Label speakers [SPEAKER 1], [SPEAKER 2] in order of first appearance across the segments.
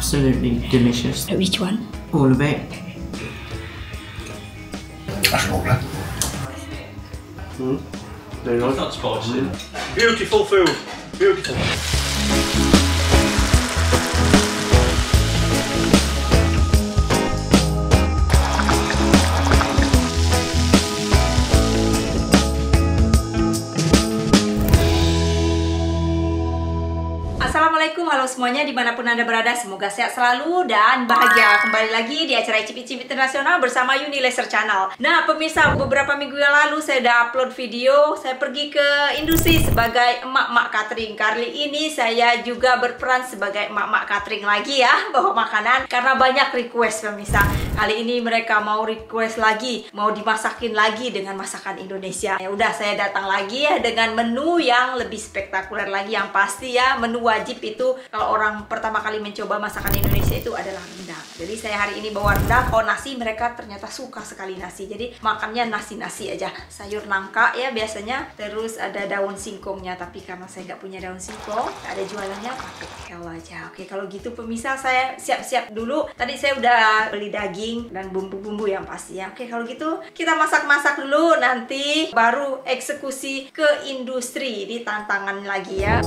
[SPEAKER 1] Absolutely delicious.
[SPEAKER 2] Which one?
[SPEAKER 1] All of it.
[SPEAKER 3] That's lovely.
[SPEAKER 1] Very nice.
[SPEAKER 4] Not spicy. Beautiful food. Beautiful.
[SPEAKER 2] Assalamualaikum, halo semuanya dimanapun Anda berada, semoga sehat selalu dan bahagia. Kembali lagi di acara Icip-Icip Internasional bersama Uni Laser Channel. Nah pemirsa, beberapa minggu yang lalu saya udah upload video saya pergi ke industri sebagai emak-emak catering. Kali ini saya juga berperan sebagai emak-emak catering lagi ya, bawa makanan karena banyak request pemirsa. Kali ini mereka mau request lagi, mau dimasakin lagi dengan masakan Indonesia. Ya udah, saya datang lagi ya dengan menu yang lebih spektakuler lagi, yang pasti ya menu wajib itu kalau orang pertama kali mencoba masakan Indonesia itu adalah rendang. Jadi saya hari ini bawa rendang. Kalau nasi, mereka ternyata suka sekali nasi, jadi makannya nasi-nasi aja. Sayur nangka ya biasanya, terus ada daun singkongnya, tapi karena saya nggak punya daun singkong, nggak ada jualannya, pakai kol aja. Oke, kalau gitu pemirsa, saya siap-siap dulu. Tadi saya udah beli daging dan bumbu-bumbu yang pasti ya. Oke, kalau gitu kita masak-masak dulu, nanti baru eksekusi ke industri. Ini tantangan lagi ya.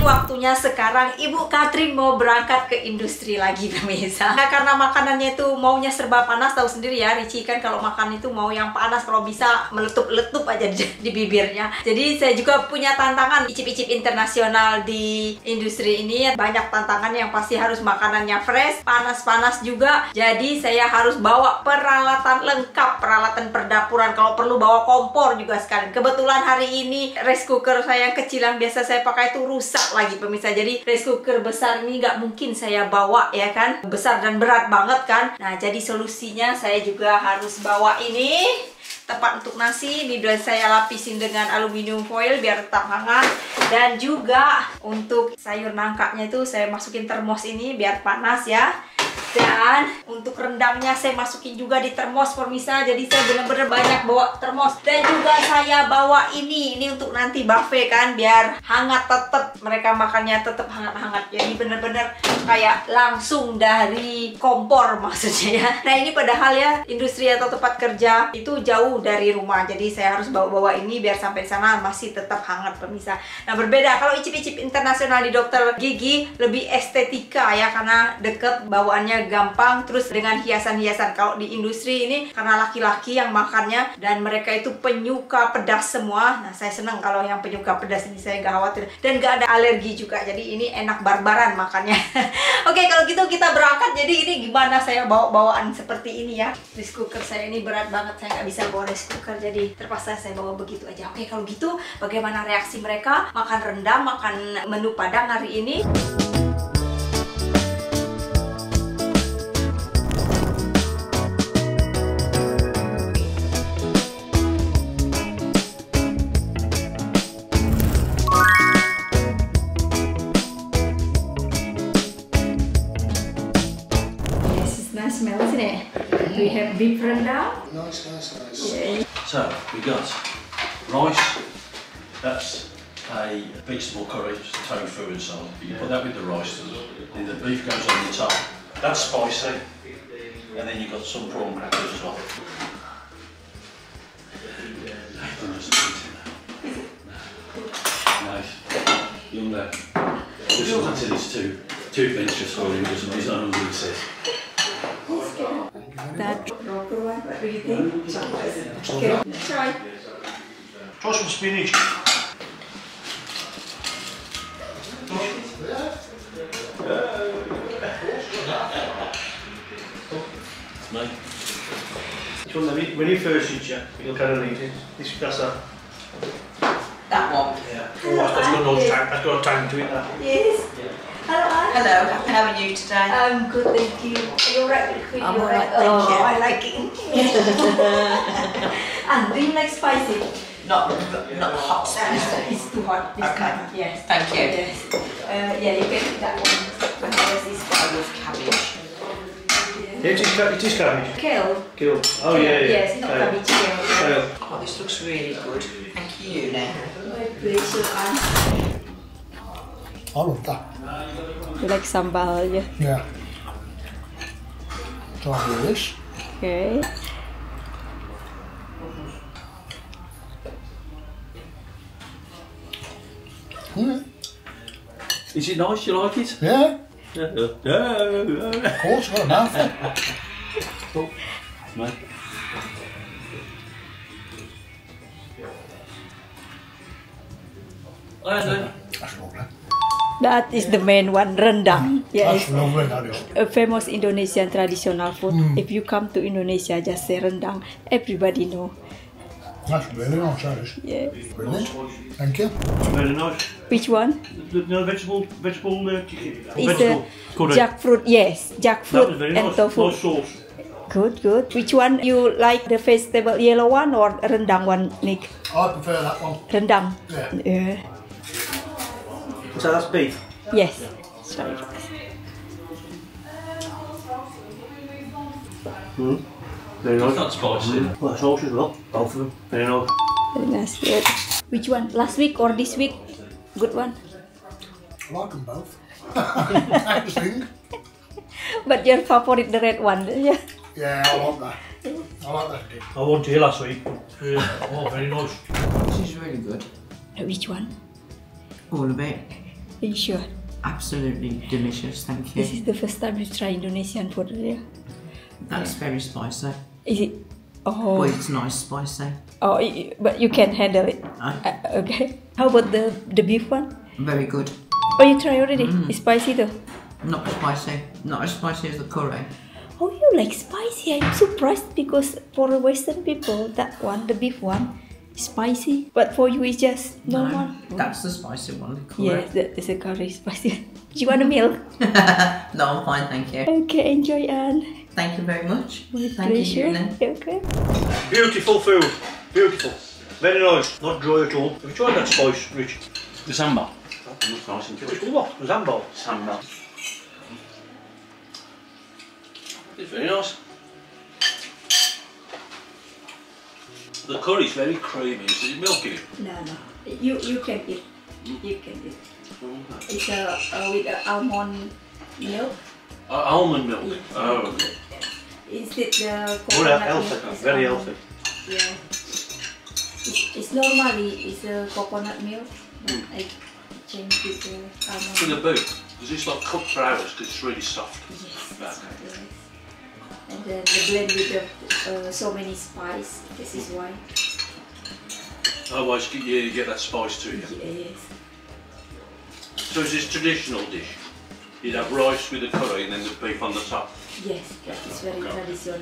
[SPEAKER 2] Waktunya sekarang Ibu Katrin mau berangkat ke industri lagi pemirsa. Nah, karena makanannya itu maunya serba panas, tahu sendiri ya Ricci kan kalau makan itu mau yang panas, kalau bisa meletup-letup aja di bibirnya. Jadi saya juga punya tantangan icip-icip internasional di industri ini. Banyak tantangan, yang pasti harus makanannya fresh, panas-panas juga. Jadi saya harus bawa peralatan lengkap, peralatan perdapuran, kalau perlu bawa kompor juga sekalian. Kebetulan hari ini rice cooker saya yang kecil yang biasa saya pakai itu rusak lagi pemirsa, jadi rice cooker besar ini nggak mungkin saya bawa ya kan, besar dan berat banget kan. Nah jadi solusinya saya juga harus bawa ini tempat untuk nasi. Ini udah saya lapisin dengan aluminium foil biar tetap hangat, dan juga untuk sayur nangkanya itu saya masukin termos ini biar panas ya. Dan untuk rendangnya saya masukin juga di termos pemirsa. Jadi saya bener-bener banyak bawa termos. Dan juga saya bawa ini untuk nanti buffet kan, biar hangat tetep, mereka makannya tetep hangat-hangat. Jadi bener-bener kayak langsung dari kompor maksudnya ya. Nah ini padahal ya industri atau tempat kerja itu jauh dari rumah, jadi saya harus bawa-bawa ini biar sampai di sana masih tetap hangat pemirsa. Nah berbeda kalau icip-icip internasional di dokter gigi lebih estetika ya, karena deket, bawaannya gampang, terus dengan hiasan-hiasan. Kalau di industri ini karena laki-laki yang makannya dan mereka itu penyuka pedas semua. Nah saya senang kalau yang penyuka pedas ini, saya nggak khawatir dan nggak ada alergi juga, jadi ini enak barbaran makannya. Oke kalau gitu kita berangkat. Jadi ini gimana saya bawa-bawaan seperti ini ya. Rice cooker saya ini berat banget, saya nggak bisa bawa rice cooker, jadi terpaksa saya bawa begitu aja. Oke kalau gitu bagaimana reaksi mereka makan rendang, makan menu Padang hari ini? nice smell, isn't it? We have beef rendang.
[SPEAKER 3] Nice.
[SPEAKER 2] Yeah.
[SPEAKER 4] So we got rice. That's a vegetable curry, just tofu and so on. You put that with the rice, and the beef goes on the top. That's spicy. And then you've got some prawn crackers as well. Nice. Young lad. Just wanted his two ventures for him, just he's not hungry, he says.
[SPEAKER 2] That proper one, what do you think? Okay, try.
[SPEAKER 4] Try some spinach. Mate.
[SPEAKER 5] When you first eat it, you'll kind of eat it. That's that.
[SPEAKER 6] That one.
[SPEAKER 5] Yeah. Oh, that's got no tang. That's got a tang to it. That.
[SPEAKER 2] Yes. Hello, Anne.
[SPEAKER 6] Hello, how are you today?
[SPEAKER 2] I'm good, thank you. You're right with Queen.
[SPEAKER 6] I'm
[SPEAKER 2] You're
[SPEAKER 6] alright,
[SPEAKER 2] right.
[SPEAKER 6] thank you.
[SPEAKER 2] I like it. And do you like spicy?
[SPEAKER 6] Not hot spicy.
[SPEAKER 2] It's too hot. This
[SPEAKER 6] Okay.
[SPEAKER 2] time. Yes.
[SPEAKER 6] Thank you.
[SPEAKER 2] Yes. Yeah, you can eat that one. But there's this
[SPEAKER 6] I love cabbage.
[SPEAKER 5] It is cabbage.
[SPEAKER 2] kale.
[SPEAKER 5] Kale. Oh yeah.
[SPEAKER 2] Yes, not
[SPEAKER 5] Kale.
[SPEAKER 2] cabbage. Kale.
[SPEAKER 5] Kale.
[SPEAKER 6] Oh, this looks really good. Thank you, now.
[SPEAKER 2] My pleasure, Anne.
[SPEAKER 3] I love that.
[SPEAKER 2] You like sambal, yeah?
[SPEAKER 3] Yeah. Try this.
[SPEAKER 2] Okay.
[SPEAKER 3] Yeah.
[SPEAKER 4] Is it nice? You like it?
[SPEAKER 3] Yeah.
[SPEAKER 4] Yeah.
[SPEAKER 3] Of course, got a mouthful.
[SPEAKER 4] Mate.
[SPEAKER 3] That's lovely.
[SPEAKER 2] That is the main one, rendang.
[SPEAKER 3] That's
[SPEAKER 2] Yes.
[SPEAKER 3] lovely, that is.
[SPEAKER 2] A famous Indonesian traditional food. If you come to Indonesia, just say rendang. Everybody know.
[SPEAKER 3] That's really nice, that is.
[SPEAKER 2] Yes.
[SPEAKER 3] Brilliant. Thank you.
[SPEAKER 5] Very nice.
[SPEAKER 2] Which one?
[SPEAKER 5] The vegetable
[SPEAKER 2] It's a
[SPEAKER 5] curry.
[SPEAKER 2] jackfruit. Yes,
[SPEAKER 5] That was
[SPEAKER 2] jackfruit
[SPEAKER 5] very
[SPEAKER 2] and
[SPEAKER 5] nice.
[SPEAKER 2] tofu.
[SPEAKER 5] Nice sauce.
[SPEAKER 2] Good. Which one you like? The vegetable yellow one or rendang one, Nick?
[SPEAKER 3] I prefer that one.
[SPEAKER 2] Rendang.
[SPEAKER 3] Yeah.
[SPEAKER 5] So that's beef.
[SPEAKER 2] Yes. Sorry.
[SPEAKER 5] Very
[SPEAKER 4] It's
[SPEAKER 5] nice.
[SPEAKER 4] not spicy.
[SPEAKER 5] Well, sauce as well. Both of them. Very nice.
[SPEAKER 2] Very nice. Good. Which one? Last week or this week? Good one.
[SPEAKER 3] I like them both. Interesting.
[SPEAKER 2] But your favorite, the red one, yeah?
[SPEAKER 3] Yeah, I like that. I like that dish.
[SPEAKER 5] I went here last week. Oh, very nice.
[SPEAKER 1] This is really good.
[SPEAKER 2] Which one?
[SPEAKER 1] All of it.
[SPEAKER 2] Are you sure?
[SPEAKER 1] Absolutely delicious, thank you.
[SPEAKER 2] This is the first time you try Indonesian food, yeah?
[SPEAKER 1] That's very spicy.
[SPEAKER 2] Is it? Oh,
[SPEAKER 1] But it's nice spicy.
[SPEAKER 2] oh, but you can handle it. Okay. How about the beef one?
[SPEAKER 1] Very good.
[SPEAKER 2] Oh, you try already? It's spicy though.
[SPEAKER 1] Not spicy. Not as spicy as the curry.
[SPEAKER 2] Oh, you like spicy? I'm surprised because for the Western people, that one, the beef one, is spicy. But for you, it's just normal.
[SPEAKER 1] No, that's the spicy one, the curry.
[SPEAKER 2] Yes, that is a curry spicy. Do you want a milk?
[SPEAKER 1] No, I'm fine, thank you.
[SPEAKER 2] Okay, enjoy, Anne.
[SPEAKER 1] Thank you very much.
[SPEAKER 2] My
[SPEAKER 1] Thank
[SPEAKER 2] pleasure.
[SPEAKER 1] you, Eunice.
[SPEAKER 2] Okay.
[SPEAKER 5] Beautiful food. Beautiful. Very nice. Not dry at all. Have you tried that spice, Rich?
[SPEAKER 4] The sambal. That looks nice and
[SPEAKER 5] It's called what? Zambal.
[SPEAKER 4] Sambal. It's very nice. The curry's very creamy. Is it milky?
[SPEAKER 2] No. You can eat. You can eat. It's with almond milk.
[SPEAKER 4] Almond milk.
[SPEAKER 2] Yeah.
[SPEAKER 4] Oh, okay.
[SPEAKER 2] Instead the
[SPEAKER 5] Well,
[SPEAKER 2] coconut
[SPEAKER 5] healthy.
[SPEAKER 2] milk is
[SPEAKER 5] Very
[SPEAKER 2] almond.
[SPEAKER 5] healthy.
[SPEAKER 2] Yeah. It's normally it's a coconut milk. But I change it to almond.
[SPEAKER 4] For the beef, does this like cook for hours because it's really soft?
[SPEAKER 2] Yes.
[SPEAKER 4] Okay.
[SPEAKER 2] Yes. And then the blend with the so many spice. This is why.
[SPEAKER 4] Otherwise, you get that spice to you.
[SPEAKER 2] Yes.
[SPEAKER 4] So it's this traditional dish. You'd have rice with the curry and then the beef on the top.
[SPEAKER 2] Yes, that is very traditional.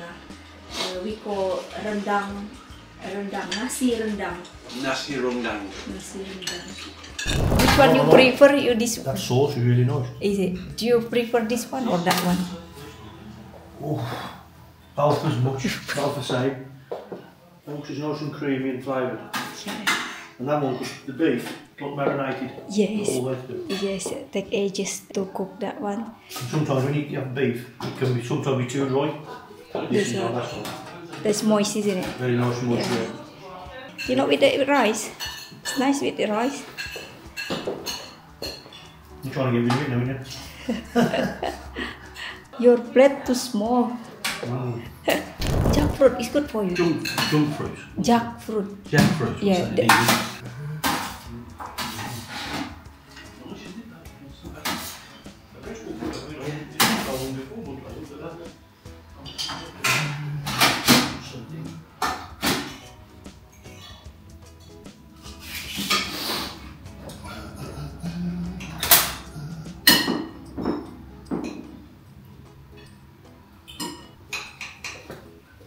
[SPEAKER 2] We call rendang, nasi rendang.
[SPEAKER 4] Nasi rendang.
[SPEAKER 2] Nasi rendang. Which one you prefer? You this
[SPEAKER 5] That sauce is really nice.
[SPEAKER 2] is it? Do you prefer this one or that one?
[SPEAKER 5] Both as much. Both the same. Both is nice and creamy and flavoured. And that one, 'cause the beef marinated.
[SPEAKER 2] Yes.
[SPEAKER 5] All the way through.
[SPEAKER 2] Yes, it take ages to cook that one.
[SPEAKER 5] And sometimes when you have beef, it can be sometimes be too dry. This is not that one.
[SPEAKER 2] That's moist, isn't it?
[SPEAKER 5] Very nice and moist.
[SPEAKER 2] Yeah. You know, with the rice. It's nice with the rice.
[SPEAKER 5] You're trying to get rid of it now, aren't you?
[SPEAKER 2] Your plate too small.
[SPEAKER 5] Mm.
[SPEAKER 2] Jackfruit is good for you.
[SPEAKER 5] Junk fruit.
[SPEAKER 2] Jackfruit.
[SPEAKER 5] Jackfruit.
[SPEAKER 2] Yeah,
[SPEAKER 5] what's that?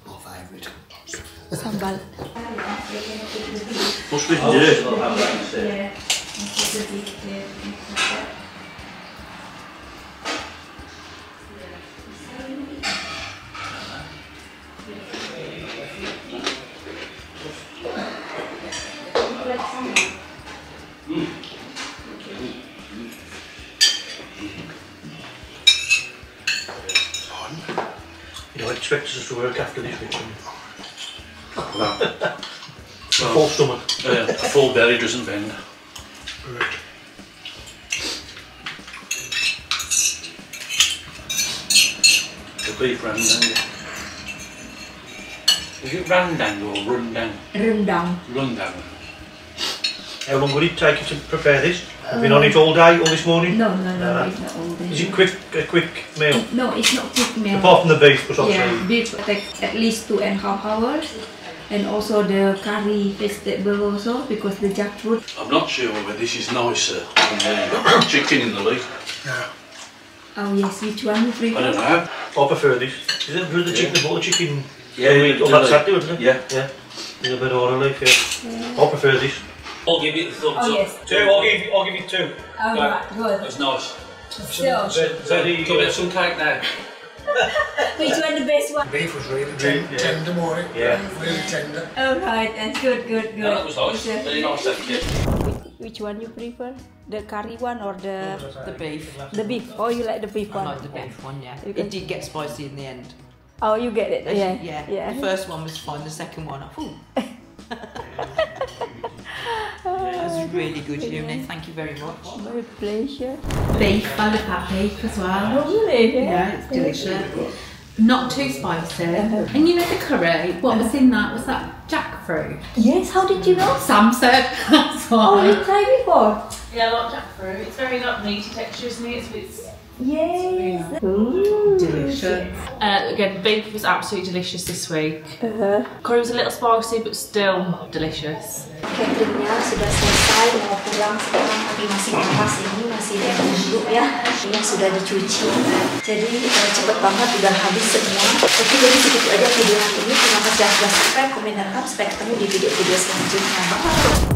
[SPEAKER 3] My favourite.
[SPEAKER 2] Sambal.
[SPEAKER 5] Must be dirt. I'll have that instead. You don't expect us to work after this, Richard. Full stomach.
[SPEAKER 4] A full belly doesn't bend. The beef rendang. Is it rendang or rundang?
[SPEAKER 2] Rendang.
[SPEAKER 4] Rundang.
[SPEAKER 5] How long would it take you to prepare this? Have you been on it all day, all this morning?
[SPEAKER 2] No, it's not all day.
[SPEAKER 5] Is it a quick meal?
[SPEAKER 2] No, it's not quick meal.
[SPEAKER 5] Apart from the beef, because
[SPEAKER 2] Yeah,
[SPEAKER 5] obviously...
[SPEAKER 2] beef takes at least 2.5 hours. And also the curry vegetable also, because the jackfruit.
[SPEAKER 4] I'm not sure whether this is nicer than the chicken in the leaf.
[SPEAKER 3] Yeah.
[SPEAKER 2] Oh yes, which one you prefer?
[SPEAKER 4] I don't know.
[SPEAKER 5] I prefer this. Is it the chicken, the chicken?
[SPEAKER 4] Yeah,
[SPEAKER 5] Oh, that's Saturday, wasn't it?
[SPEAKER 4] Yeah.
[SPEAKER 5] Yeah. With a bit of olive leaf, yeah. I prefer this.
[SPEAKER 4] I'll give it a thumbs
[SPEAKER 2] Oh
[SPEAKER 4] up.
[SPEAKER 2] yes.
[SPEAKER 5] I'll give it 2.
[SPEAKER 2] Oh right, good.
[SPEAKER 4] It's nice.
[SPEAKER 2] So,
[SPEAKER 4] Come get some cake now.
[SPEAKER 2] which one the best one?
[SPEAKER 3] Beef was really
[SPEAKER 5] Yeah.
[SPEAKER 3] tender, wasn't it?
[SPEAKER 5] Yeah.
[SPEAKER 3] Really tender.
[SPEAKER 2] Oh right, that's good.
[SPEAKER 4] No, that was nice.
[SPEAKER 2] Yeah.
[SPEAKER 4] Very nice, thank you.
[SPEAKER 2] Which one you prefer? The curry one or the
[SPEAKER 1] beef.
[SPEAKER 2] beef? Oh, you like the beef
[SPEAKER 1] I
[SPEAKER 2] one?
[SPEAKER 1] like the beef one, yeah.
[SPEAKER 2] Okay.
[SPEAKER 1] It did get spicy in the end.
[SPEAKER 2] Oh, you get it? Yeah.
[SPEAKER 1] The first one was fine, the second one, That was really good, Luna. Thank you very much.
[SPEAKER 2] My pleasure.
[SPEAKER 7] Beef, I love that beef as well.
[SPEAKER 2] Oh really?
[SPEAKER 7] Yeah, it's delicious. Not too spicy. And you know the curry, what was in that? Was that jackfruit?
[SPEAKER 2] Yes. How did you know?
[SPEAKER 7] Sam said, that's
[SPEAKER 2] Oh,
[SPEAKER 7] why.
[SPEAKER 2] you tried before?
[SPEAKER 8] Yeah, I like jackfruit. It's very like meaty texture, isn't it? It's
[SPEAKER 2] Yes.
[SPEAKER 7] Delicious.
[SPEAKER 8] again, beef was absolutely delicious this week. Curry was a little spicy, but still delicious.
[SPEAKER 2] Cateringnya sudah selesai, mau pulang sekarang, tapi masih panas ini, masih ada bumbu ya, yang sudah dicuci. Jadi cepet banget udah habis semua. Oke, jadi segitu aja video hari ini. Terima kasih sudah subscribe, komen, dan subscribe. Ketemu di video-video selanjutnya. Bye.